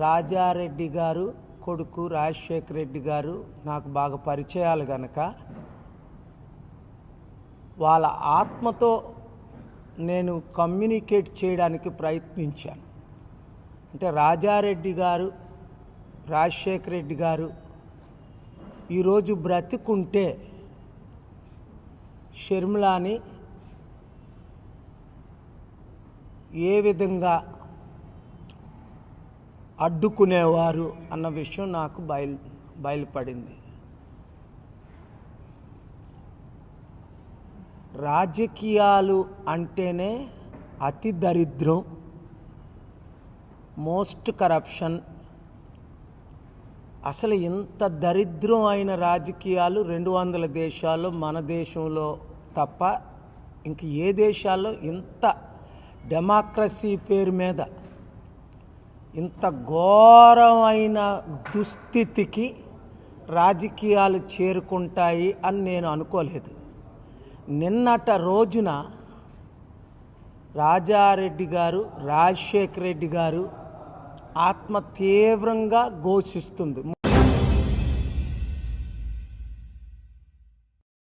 రాజారెడ్డి గారు కొడుకు రాజశేఖర రెడ్డి గారు నాకు బాగా పరిచయాలు గనక వాళ్ళ ఆత్మతో నేను కమ్యూనికేట్ చేయడానికి ప్రయత్నించాను. అంటే రాజారెడ్డి గారు రాజశేఖర రెడ్డి గారు ఈరోజు బ్రతికుంటే షర్మిలాని ఏ విధంగా అడ్డుకునేవారు అన్న విషయం నాకు బయలుపడింది. రాజకీయాలు అంటేనే అతి దరిద్రం, మోస్ట్ కరప్షన్. అసలు ఇంత దరిద్రం అయిన రాజకీయాలు 200 దేశాల్లో మన దేశంలో తప్ప ఇంక ఏ దేశాల్లో ఇంత డెమోక్రసీ పేరు మీద ఇంత ఘోరమైన దుస్థితికి రాజకీయాలు చేరుకుంటాయి అని నేను అనుకోలేదు. నిన్నట రోజున రాజారెడ్డి గారు రాజశేఖర రెడ్డి గారు ఆత్మ తీవ్రంగా ఘోషిస్తుంది.